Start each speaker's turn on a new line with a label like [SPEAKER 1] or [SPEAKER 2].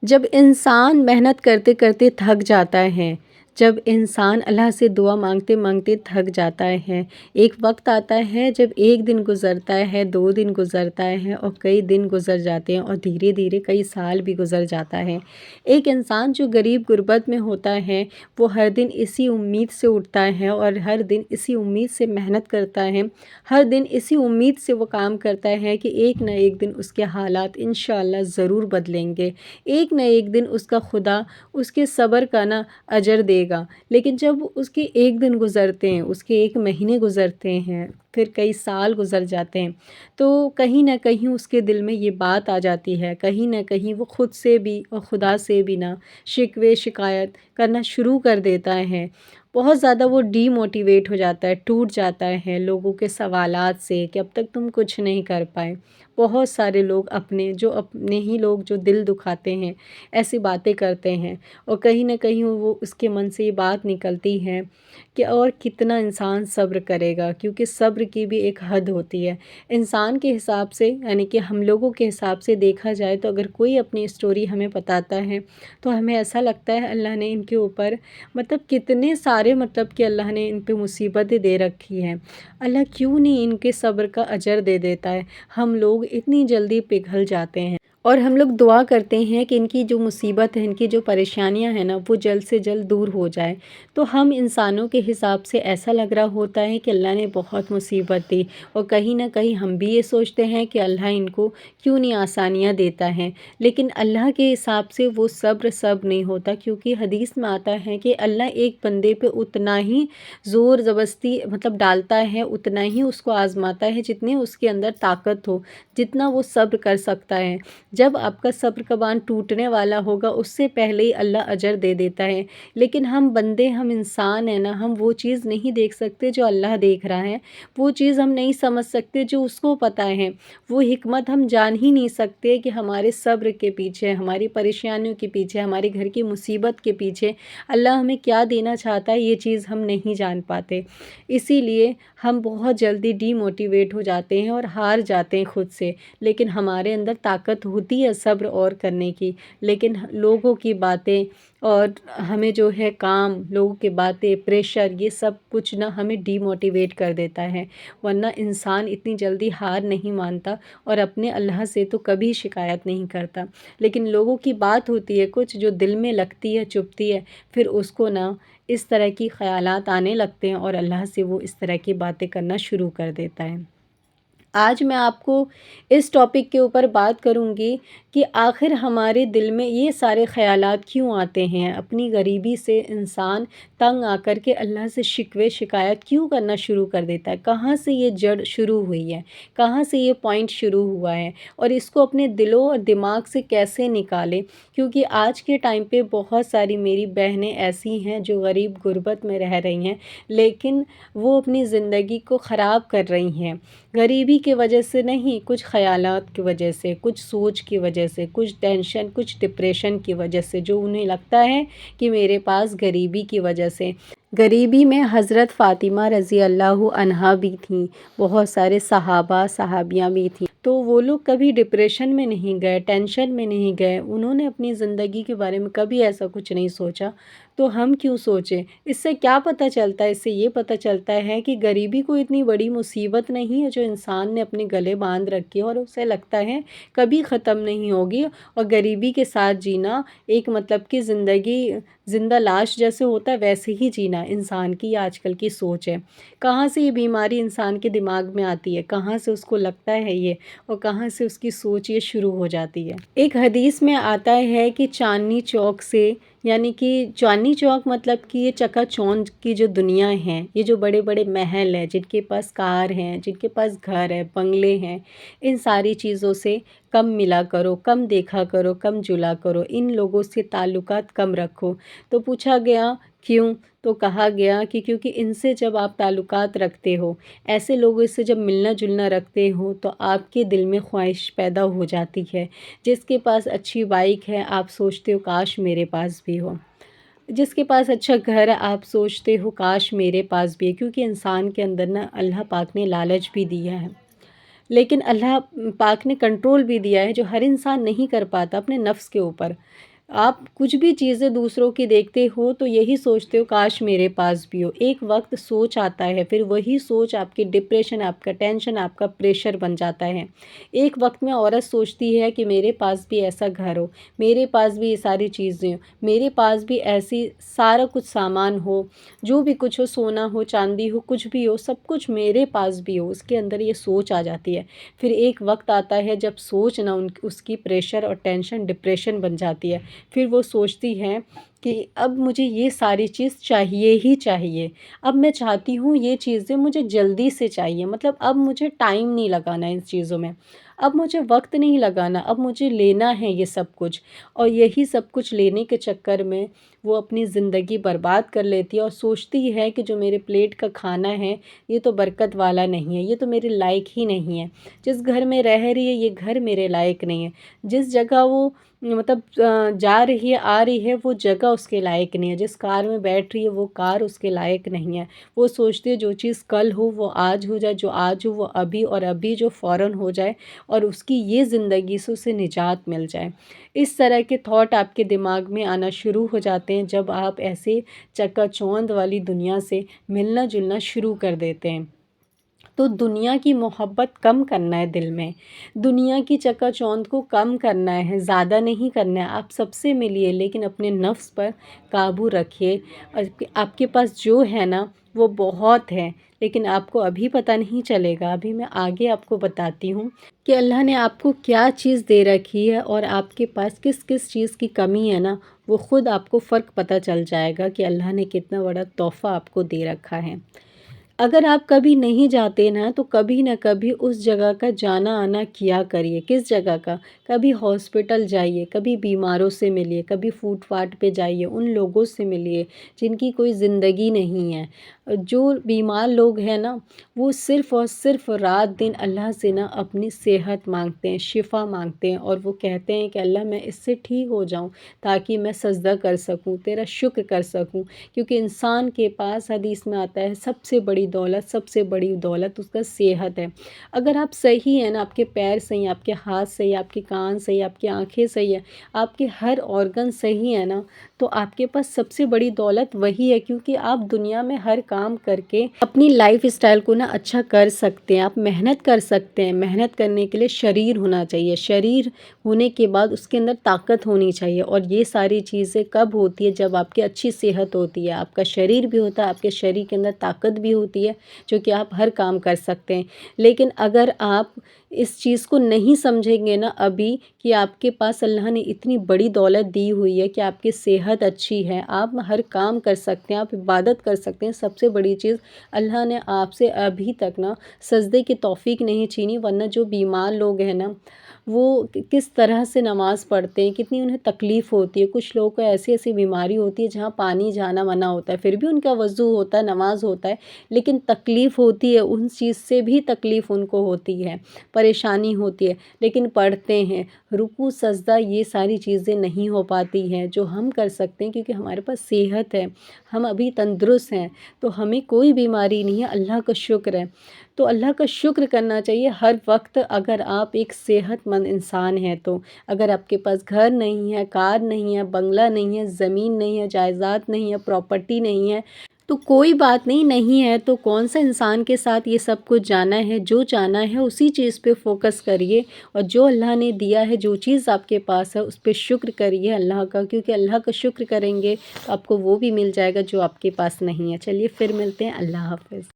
[SPEAKER 1] جب انسان محنت کرتے کرتے تھک جاتا ہے، جب انسان اللہ سے دعا مانگتے مانگتے تھک جاتا ہے، ایک وقت آتا ہے جب ایک دن گزرتا ہے، 2 دن گزرتا ہے اور کئی دن گزر جاتے ہیں اور دھیرے دھیرے کئی سال بھی گزر جاتا ہے۔ ایک انسان جو غریب غربت میں ہوتا ہے وہ ہر دن اسی امید سے اٹھتا ہے اور ہر دن اسی امید سے محنت کرتا ہے، ہر دن اسی امید سے وہ کام کرتا ہے کہ ایک نہ ایک دن اس کے حالات انشاءاللہ ضرور بدلیں گے، ایک نہ ایک دن اس کا خدا اس کے صبر کا اجر دے گا۔ لیکن جب اس کے ایک دن گزرتے ہیں، اس کے ایک مہینے گزرتے ہیں، پھر کئی سال گزر جاتے ہیں، تو کہیں نہ کہیں اس کے دل میں یہ بات آ جاتی ہے، کہیں نہ کہیں وہ خود سے بھی اور خدا سے بھی شکوے شکایت کرنا شروع کر دیتا ہے۔ بہت زیادہ وہ ڈی موٹیویٹ ہو جاتا ہے، ٹوٹ جاتا ہے لوگوں کے سوالات سے کہ اب تک تم کچھ نہیں کر پائے۔ بہت سارے لوگ اپنے ہی لوگ جو دل دکھاتے ہیں ایسی باتیں کرتے ہیں، اور کہیں نہ کہیں وہ اس کے من سے یہ بات نکلتی ہے کہ اور کتنا انسان صبر کرے گا، کیونکہ صبر کی بھی ایک حد ہوتی ہے۔ انسان کے حساب سے یعنی کہ ہم لوگوں کے حساب سے دیکھا جائے تو اگر کوئی اپنی اسٹوری ہمیں بتاتا ہے تو ہمیں ایسا لگتا ہے اللہ نے ان کے اوپر کتنے سارے کہ اللہ نے ان پہ مصیبتیں دے رکھی ہیں، اللہ کیوں نہیں ان کے صبر کا اجر دے دیتا ہے۔ ہم لوگ اتنی جلدی پگھل جاتے ہیں اور ہم لوگ دعا کرتے ہیں کہ ان کی جو مصیبت ہے، ان کی جو پریشانیاں ہیں وہ جلد سے جلد دور ہو جائے، تو ہم انسانوں کے حساب سے ایسا لگ رہا ہوتا ہے کہ اللہ نے بہت مصیبت دی، اور کہیں نہ کہیں ہم بھی یہ سوچتے ہیں کہ اللہ ان کو کیوں نہیں آسانیاں دیتا ہے۔ لیکن اللہ کے حساب سے وہ صبر نہیں ہوتا، کیونکہ حدیث میں آتا ہے کہ اللہ ایک بندے پہ اتنا ہی زور زبردستی ڈالتا ہے، اتنا ہی اس کو آزماتا ہے جتنے اس کے اندر طاقت ہو، جتنا وہ صبر کر سکتا ہے۔ جب آپ کا صبر کا باندھ ٹوٹنے والا ہوگا اس سے پہلے ہی اللہ اجر دے دیتا ہے، لیکن ہم بندے، ہم انسان ہیں ہم وہ چیز نہیں دیکھ سکتے جو اللہ دیکھ رہا ہے، وہ چیز ہم نہیں سمجھ سکتے جو اس کو پتہ ہے، وہ حکمت ہم جان ہی نہیں سکتے کہ ہمارے صبر کے پیچھے، ہماری پریشانیوں کے پیچھے، ہمارے گھر کی مصیبت کے پیچھے اللہ ہمیں کیا دینا چاہتا ہے، یہ چیز ہم نہیں جان پاتے۔ اسی لیے ہم بہت جلدی ڈی موٹیویٹ ہو جاتے ہیں اور ہار جاتے ہیں خود سے، لیکن ہمارے اندر طاقت ہوتی ہے صبر اور کرنے کی، لیکن لوگوں کی باتیں اور ہمیں جو ہے کام، لوگوں کی باتیں، پریشر، یہ سب کچھ ہمیں ڈی موٹیویٹ کر دیتا ہے، ورنہ انسان اتنی جلدی ہار نہیں مانتا اور اپنے اللہ سے تو کبھی شکایت نہیں کرتا، لیکن لوگوں کی بات ہوتی ہے کچھ جو دل میں لگتی ہے، چبھتی ہے، پھر اس کو اس طرح کی خیالات آنے لگتے ہیں اور اللہ سے وہ اس طرح کی باتیں کرنا شروع کر دیتا ہے۔ آج میں آپ کو اس ٹاپک کے اوپر بات کروں گی کہ آخر ہمارے دل میں یہ سارے خیالات کیوں آتے ہیں، اپنی غریبی سے انسان تنگ آ کر کے اللہ سے شکوے شکایت کیوں کرنا شروع کر دیتا ہے، کہاں سے یہ جڑ شروع ہوئی ہے، کہاں سے یہ پوائنٹ شروع ہوا ہے، اور اس کو اپنے دلوں اور دماغ سے کیسے نکالیں، کیونکہ آج کے ٹائم پہ بہت ساری میری بہنیں ایسی ہیں جو غریب غربت میں رہ رہی ہیں، لیکن وہ اپنی زندگی کو خراب کر رہی ہیں، غریبی کی وجہ سے نہیں، کچھ خیالات کی وجہ سے، کچھ سوچ کی وجہ سے، کچھ ٹینشن، کچھ ڈپریشن کی وجہ سے، جو انہیں لگتا ہے کہ میرے پاس غریبی کی وجہ سے۔ غریبی میں حضرت فاطمہ رضی اللہ عنہا بھی تھیں، بہت سارے صحابہ صحابیاں بھی تھیں، تو وہ لوگ کبھی ڈپریشن میں نہیں گئے، ٹینشن میں نہیں گئے، انہوں نے اپنی زندگی کے بارے میں کبھی ایسا کچھ نہیں سوچا، تو ہم کیوں سوچیں؟ اس سے کیا پتہ چلتا ہے؟ اس سے یہ پتہ چلتا ہے کہ غریبی کوئی اتنی بڑی مصیبت نہیں ہے جو انسان نے اپنے گلے باندھ رکھی ہے اور اسے لگتا ہے کبھی ختم نہیں ہوگی، اور غریبی کے ساتھ جینا ایک کہ زندگی زندہ لاش جیسے ہوتا ہے ویسے ہی جینا انسان کی آج کل کی سوچ ہے۔ کہاں سے یہ بیماری انسان کے دماغ میں آتی ہے، کہاں سے اس کو لگتا ہے یہ، اور کہاں سے اس کی سوچ یہ شروع ہو جاتی ہے۔ ایک حدیث میں آتا ہے کہ چاندنی چوک سے، یعنی کہ چاندنی چوک کہ یہ چکا چوند کی جو دنیا ہے، یہ جو بڑے بڑے محل ہیں، جن کے پاس کار ہیں، جن کے پاس گھر ہے، بنگلے ہیں، ان ساری چیزوں سے کم ملا کرو، کم دیکھا کرو، کم جلا کرو، ان لوگوں سے تعلقات کم رکھو۔ تو پوچھا گیا کیوں؟ تو کہا گیا کہ کیونکہ ان سے جب آپ تعلقات رکھتے ہو، ایسے لوگوں سے جب ملنا جلنا رکھتے ہو، تو آپ کے دل میں خواہش پیدا ہو جاتی ہے۔ جس کے پاس اچھی بائک ہے آپ سوچتے ہو کاش میرے پاس بھی ہو، جس کے پاس اچھا گھر ہے آپ سوچتے ہو کاش میرے پاس بھی ہے، کیونکہ انسان کے اندر اللہ پاک نے لالچ بھی دیا ہے، لیکن اللہ پاک نے کنٹرول بھی دیا ہے جو ہر انسان نہیں کر پاتا اپنے نفس کے اوپر۔ آپ کچھ بھی چیزیں دوسروں کی دیکھتے ہو تو یہی سوچتے ہو کاش میرے پاس بھی ہو۔ ایک وقت سوچ آتا ہے، پھر وہی سوچ آپ کی ڈپریشن، آپ کا ٹینشن، آپ کا پریشر بن جاتا ہے۔ ایک وقت میں عورت سوچتی ہے کہ میرے پاس بھی ایسا گھر ہو، میرے پاس بھی یہ ساری چیزیں ہوں، میرے پاس بھی ایسی سارا کچھ سامان ہو، جو بھی کچھ ہو، سونا ہو، چاندی ہو، کچھ بھی ہو، سب کچھ میرے پاس بھی ہو۔ اس کے اندر یہ سوچ آ جاتی ہے۔ پھر ایک وقت آتا ہے جب سوچ نہ اس کی پریشر اور ٹینشن ڈپریشن بن جاتی ہے۔ پھر وہ سوچتی ہے کہ اب مجھے یہ ساری چیز چاہیے ہی چاہیے، اب میں چاہتی ہوں یہ چیزیں مجھے جلدی سے چاہیے، مطلب اب مجھے ٹائم نہیں لگانا ان چیزوں میں، اب مجھے وقت نہیں لگانا، اب مجھے لینا ہے یہ سب کچھ۔ اور یہی سب کچھ لینے کے چکر میں وہ اپنی زندگی برباد کر لیتی ہے اور سوچتی ہے کہ جو میرے پلیٹ کا کھانا ہے یہ تو برکت والا نہیں ہے، یہ تو میرے لائق ہی نہیں ہے، جس گھر میں رہ رہی ہے یہ گھر میرے لائق نہیں ہے، جس جگہ وہ مطلب جا رہی ہے آ رہی ہے وہ جگہ اس کے لائق نہیں ہے، جس کار میں بیٹھ رہی ہے وہ کار اس کے لائق نہیں ہے۔ وہ سوچتی ہے جو چیز کل ہو وہ آج ہو جائے، جو آج ہو وہ ابھی، اور ابھی جو فوراً ہو جائے اور اس کی یہ زندگی سے اسے نجات مل جائے۔ اس طرح کے تھاٹ آپ کے دماغ میں آنا شروع ہو جاتے ہیں جب آپ ایسے چکا چوند والی دنیا سے ملنا جلنا شروع کر دیتے ہیں۔ تو دنیا کی محبت کم کرنا ہے دل میں، دنیا کی چکا چوند کو کم کرنا ہے، زیادہ نہیں کرنا ہے۔ آپ سب سے ملیے لیکن اپنے نفس پر قابو رکھیے۔ آپ کے پاس جو ہے نا وہ بہت ہے، لیکن آپ کو ابھی پتہ نہیں چلے گا۔ ابھی میں آگے آپ کو بتاتی ہوں کہ اللہ نے آپ کو کیا چیز دے رکھی ہے اور آپ کے پاس کس کس چیز کی کمی ہے نا، وہ خود آپ کو فرق پتہ چل جائے گا کہ اللہ نے کتنا بڑا تحفہ آپ کو دے رکھا ہے۔ اگر آپ کبھی نہیں جاتے نا تو کبھی نہ کبھی اس جگہ کا جانا آنا کیا کریے۔ کس جگہ کا؟ کبھی ہاسپٹل جائیے، کبھی بیماروں سے ملیے، کبھی فوٹ پاتھ پہ جائیے، ان لوگوں سے ملیے جن کی کوئی زندگی نہیں ہے۔ جو بیمار لوگ ہیں نا وہ صرف اور صرف رات دن اللہ سے نا اپنی صحت مانگتے ہیں، شفا مانگتے ہیں، اور وہ کہتے ہیں کہ اللہ میں اس سے ٹھیک ہو جاؤں تاکہ میں سجدہ کر سکوں، تیرا شکر کر سکوں۔ کیونکہ انسان کے پاس حدیث میں آتا ہے سب سے بڑی دولت، سب سے بڑی دولت اس کا صحت ہے۔ اگر آپ صحیح ہیں نا، آپ کے پیر صحیح ہیں، آپ کے ہاتھ صحیح ہیں، آپ کے کان صحیح ہیں، آپ کی آنکھیں صحیح ہیں، آپ کے ہر آرگن صحیح ہیں نا، تو آپ کے پاس سب سے بڑی دولت وہی ہے۔ کیونکہ آپ دنیا میں ہر کام کر کے اپنی لائف اسٹائل کو نا اچھا کر سکتے ہیں، آپ محنت کر سکتے ہیں۔ محنت کرنے کے لیے شریر ہونا چاہیے، شریر ہونے کے بعد اس کے اندر طاقت ہونی چاہیے، اور یہ ساری چیزیں کب ہوتی ہے؟ جب آپ کی اچھی صحت ہوتی ہے، آپ کا شریر بھی ہوتا ہے، آپ کے شریر کے اندر طاقت بھی ہوتی ہے جو کہ آپ ہر کام کر سکتے ہیں۔ لیکن اگر آپ اس چیز کو نہیں سمجھیں گے نا ابھی کہ آپ کے پاس اللہ نے اتنی بڑی دولت دی ہوئی ہے کہ آپ کی صحت اچھی ہے، آپ ہر کام کر سکتے ہیں، آپ عبادت کر سکتے ہیں، سب سے بڑی چیز اللہ نے آپ سے ابھی تک نا سجدے کی توفیق نہیں چھینی۔ ورنہ جو بیمار لوگ ہیں نا وہ کس طرح سے نماز پڑھتے ہیں، کتنی انہیں تکلیف ہوتی ہے۔ کچھ لوگوں کو ایسی ایسی بیماری ہوتی ہے جہاں پانی جانا منع ہوتا ہے، پھر بھی ان کا وضو ہوتا ہے، نماز ہوتا ہے، لیکن تکلیف ہوتی ہے، ان چیز سے بھی تکلیف ان کو ہوتی ہے، پریشانی ہوتی ہے، لیکن پڑھتے ہیں۔ رکوع سجدہ یہ ساری چیزیں نہیں ہو پاتی ہیں جو ہم کر سکتے ہیں کیونکہ ہمارے پاس صحت ہے، ہم ابھی تندرست ہیں، تو ہمیں کوئی بیماری نہیں ہے، اللہ کا شکر ہے۔ تو اللہ کا شکر کرنا چاہیے ہر وقت۔ اگر آپ ایک صحت مند انسان ہیں تو اگر آپ کے پاس گھر نہیں ہے، کار نہیں ہے، بنگلہ نہیں ہے، زمین نہیں ہے، جائیداد نہیں ہے، پراپرٹی نہیں ہے، تو کوئی بات نہیں، نہیں ہے تو کون سا انسان کے ساتھ یہ سب کچھ جانا ہے؟ جو جانا ہے اسی چیز پہ فوکس کریے، اور جو اللہ نے دیا ہے، جو چیز آپ کے پاس ہے اس پہ شکر کریے اللہ کا، کیونکہ اللہ کا شکر کریں گے تو آپ کو وہ بھی مل جائے گا جو آپ کے پاس نہیں ہے۔ چلیے پھر ملتے ہیں، اللہ حافظ۔